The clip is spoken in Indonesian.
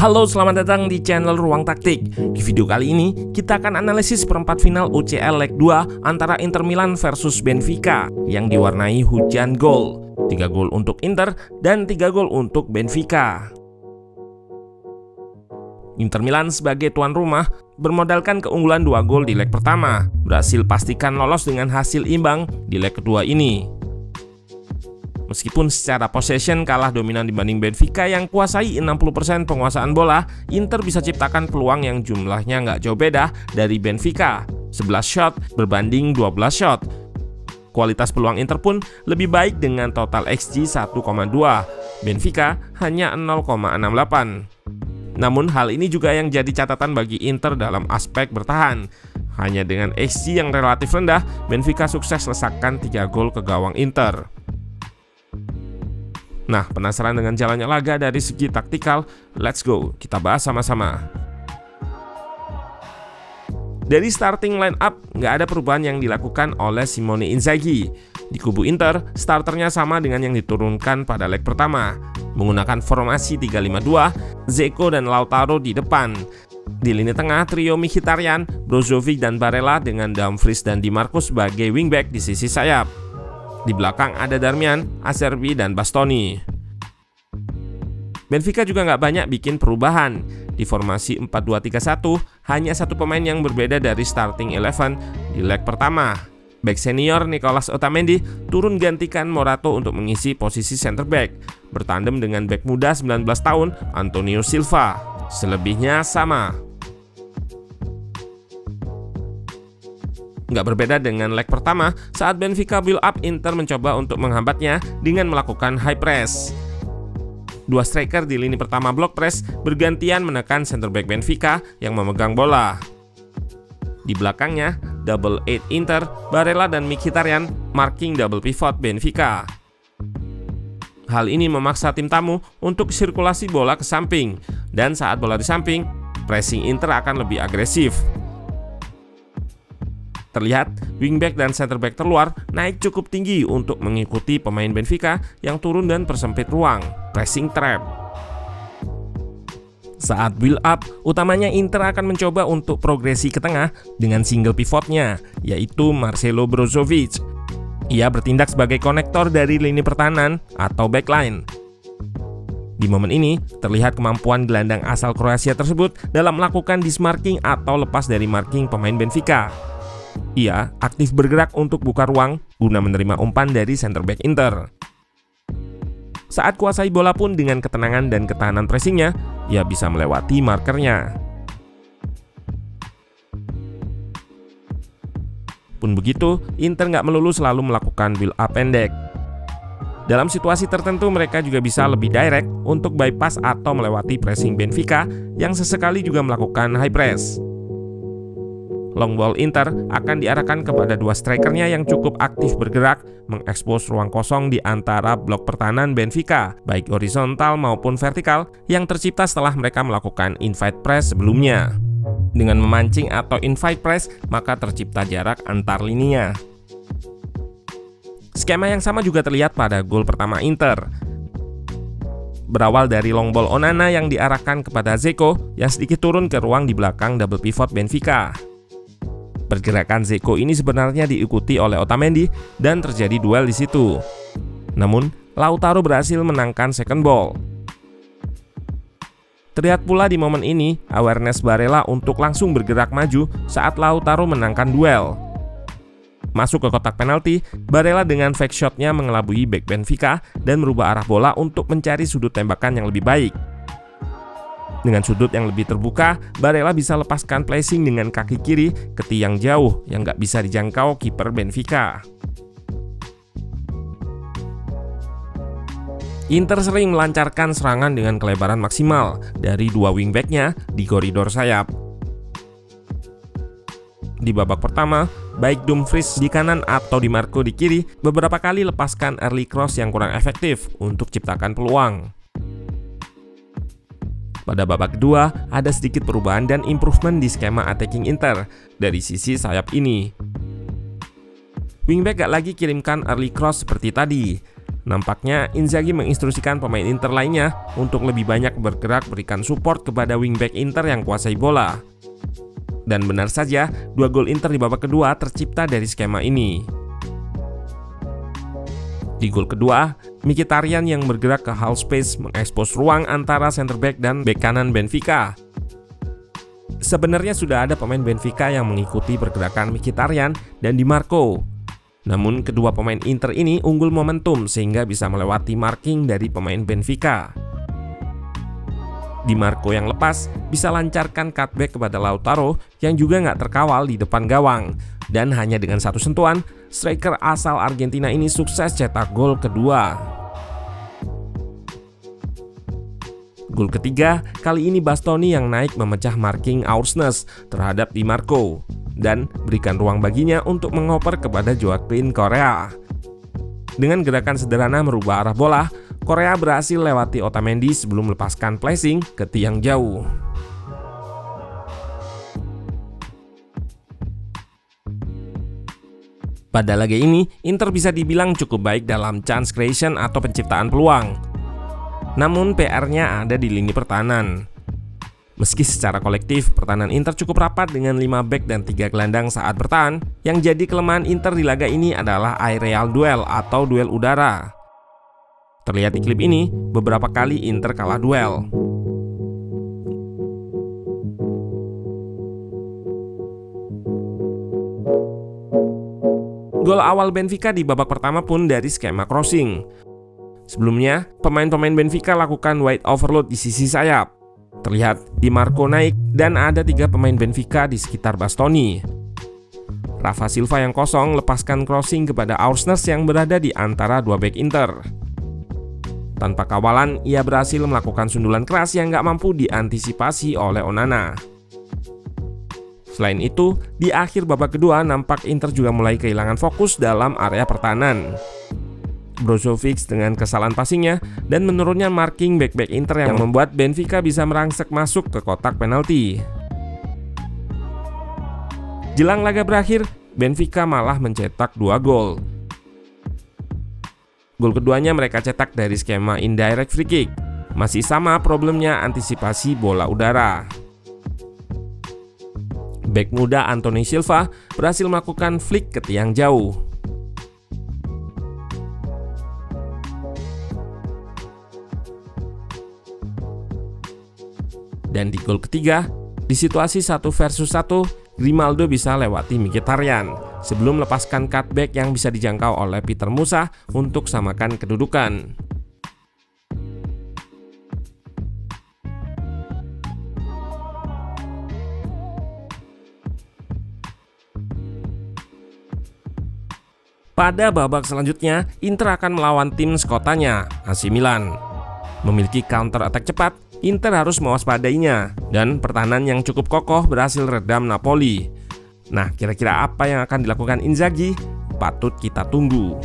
Halo, selamat datang di channel Ruang Taktik. Di video kali ini, kita akan analisis perempat final UCL Leg 2 antara Inter Milan versus Benfica yang diwarnai hujan gol. 3 gol untuk Inter dan 3 gol untuk Benfica. Inter Milan sebagai tuan rumah bermodalkan keunggulan 2 gol di leg pertama, berhasil pastikan lolos dengan hasil imbang di leg kedua ini. Meskipun secara possession kalah dominan dibanding Benfica yang kuasai 60% penguasaan bola, Inter bisa ciptakan peluang yang jumlahnya nggak jauh beda dari Benfica, 11 shot berbanding 12 shot. Kualitas peluang Inter pun lebih baik dengan total XG 1,2, Benfica hanya 0,68. Namun hal ini juga yang jadi catatan bagi Inter dalam aspek bertahan. Hanya dengan XG yang relatif rendah, Benfica sukses lesakkan 3 gol ke gawang Inter. Nah, penasaran dengan jalannya laga dari segi taktikal? Let's go, kita bahas sama-sama. Dari starting line up, nggak ada perubahan yang dilakukan oleh Simone Inzaghi. Di kubu Inter, starternya sama dengan yang diturunkan pada leg pertama, menggunakan formasi 3-5-2, Dzeko dan Lautaro di depan. Di lini tengah, trio Mkhitaryan, Brozovic dan Barella dengan Dumfries dan Di Marco sebagai wingback di sisi sayap. Di belakang ada Darmian, Acerbi, dan Bastoni. Benfica juga nggak banyak bikin perubahan. Di formasi 4-2-3-1, hanya satu pemain yang berbeda dari starting 11 di leg pertama. Back senior Nicolas Otamendi turun gantikan Morato untuk mengisi posisi center back, bertandem dengan back muda 19 tahun Antonio Silva. Selebihnya sama. Nggak berbeda dengan leg pertama, saat Benfica build up, Inter mencoba untuk menghambatnya dengan melakukan high press. Dua striker di lini pertama block press bergantian menekan center back Benfica yang memegang bola. Di belakangnya, double 8 Inter, Barella dan Mkhitaryan marking double pivot Benfica. Hal ini memaksa tim tamu untuk sirkulasi bola ke samping, dan saat bola di samping, pressing Inter akan lebih agresif. Terlihat, wingback dan center back terluar naik cukup tinggi untuk mengikuti pemain Benfica yang turun dan persempit ruang, pressing trap. Saat build up, utamanya Inter akan mencoba untuk progresi ke tengah dengan single pivotnya, yaitu Marcelo Brozovic. Ia bertindak sebagai konektor dari lini pertahanan atau backline. Di momen ini, terlihat kemampuan gelandang asal Kroasia tersebut dalam melakukan dismarking atau lepas dari marking pemain Benfica. Ia aktif bergerak untuk buka ruang guna menerima umpan dari center back Inter. Saat kuasai bola pun dengan ketenangan dan ketahanan pressingnya, ia bisa melewati markernya. Pun begitu, Inter nggak melulu selalu melakukan build up pendek. Dalam situasi tertentu mereka juga bisa lebih direct untuk bypass atau melewati pressing Benfica yang sesekali juga melakukan high press. Long ball Inter akan diarahkan kepada dua strikernya yang cukup aktif bergerak, mengekspos ruang kosong di antara blok pertahanan Benfica, baik horizontal maupun vertikal, yang tercipta setelah mereka melakukan invite press sebelumnya. Dengan memancing atau invite press, maka tercipta jarak antar lininya. Skema yang sama juga terlihat pada gol pertama Inter. Berawal dari long ball Onana yang diarahkan kepada Dzeko yang sedikit turun ke ruang di belakang double pivot Benfica. Pergerakan Dzeko ini sebenarnya diikuti oleh Otamendi dan terjadi duel di situ. Namun, Lautaro berhasil menangkan second ball. Terlihat pula di momen ini awareness Barella untuk langsung bergerak maju saat Lautaro menangkan duel. Masuk ke kotak penalti, Barella dengan fake shotnya mengelabui back Benfica dan merubah arah bola untuk mencari sudut tembakan yang lebih baik. Dengan sudut yang lebih terbuka, Barella bisa lepaskan placing dengan kaki kiri ke tiang jauh yang nggak bisa dijangkau kiper Benfica. Inter sering melancarkan serangan dengan kelebaran maksimal dari dua wingbacknya di koridor sayap. Di babak pertama, baik Dumfries di kanan atau Di Marco di kiri beberapa kali lepaskan early cross yang kurang efektif untuk ciptakan peluang. Pada babak kedua, ada sedikit perubahan dan improvement di skema attacking Inter dari sisi sayap ini. Wingback gak lagi kirimkan early cross seperti tadi. Nampaknya Inzaghi menginstruksikan pemain Inter lainnya untuk lebih banyak bergerak berikan support kepada wingback Inter yang kuasai bola. Dan benar saja, 2 gol Inter di babak kedua tercipta dari skema ini. Di gol kedua, Mkhitaryan yang bergerak ke half space mengekspos ruang antara center back dan bek kanan Benfica. Sebenarnya sudah ada pemain Benfica yang mengikuti pergerakan Mkhitaryan dan Di Marco. Namun kedua pemain Inter ini unggul momentum sehingga bisa melewati marking dari pemain Benfica. Di Marco yang lepas bisa lancarkan cutback kepada Lautaro yang juga nggak terkawal di depan gawang. Dan hanya dengan satu sentuhan, striker asal Argentina ini sukses cetak gol kedua. Gol ketiga, kali ini Bastoni yang naik memecah marking Aursnes terhadap Di Marco dan berikan ruang baginya untuk mengoper kepada Joaquin Correa. Dengan gerakan sederhana merubah arah bola, Correa berhasil lewati Otamendi sebelum melepaskan placing ke tiang jauh. Pada laga ini, Inter bisa dibilang cukup baik dalam chance creation atau penciptaan peluang. Namun PR-nya ada di lini pertahanan. Meski secara kolektif pertahanan Inter cukup rapat dengan 5 bek dan 3 gelandang saat bertahan, yang jadi kelemahan Inter di laga ini adalah aerial duel atau duel udara. Terlihat di klip ini, beberapa kali Inter kalah duel. Gol awal Benfica di babak pertama pun dari skema crossing. Sebelumnya, pemain-pemain Benfica lakukan wide overload di sisi sayap. Terlihat Di Marco naik dan ada 3 pemain Benfica di sekitar Bastoni. Rafa Silva yang kosong lepaskan crossing kepada Aursnes yang berada di antara 2 bek Inter. Tanpa kawalan, ia berhasil melakukan sundulan keras yang gak mampu diantisipasi oleh Onana. Selain itu, di akhir babak kedua nampak Inter juga mulai kehilangan fokus dalam area pertahanan. Brozovic dengan kesalahan passingnya dan menurunnya marking back-back Inter yang membuat Benfica bisa merangsek masuk ke kotak penalti. Jelang laga berakhir, Benfica malah mencetak 2 gol. Gol keduanya mereka cetak dari skema indirect free kick. Masih sama problemnya antisipasi bola udara. Bek muda Anthony Silva berhasil melakukan flick ke tiang jauh. Dan di gol ketiga, di situasi 1 versus 1, Grimaldo bisa lewati Mkhitaryan sebelum melepaskan cutback yang bisa dijangkau oleh Peter Musa untuk samakan kedudukan. Pada babak selanjutnya, Inter akan melawan tim sekotanya, AC Milan. Memiliki counter attack cepat, Inter harus mewaspadainya, dan pertahanan yang cukup kokoh berhasil redam Napoli. Nah, kira-kira apa yang akan dilakukan Inzaghi? Patut kita tunggu.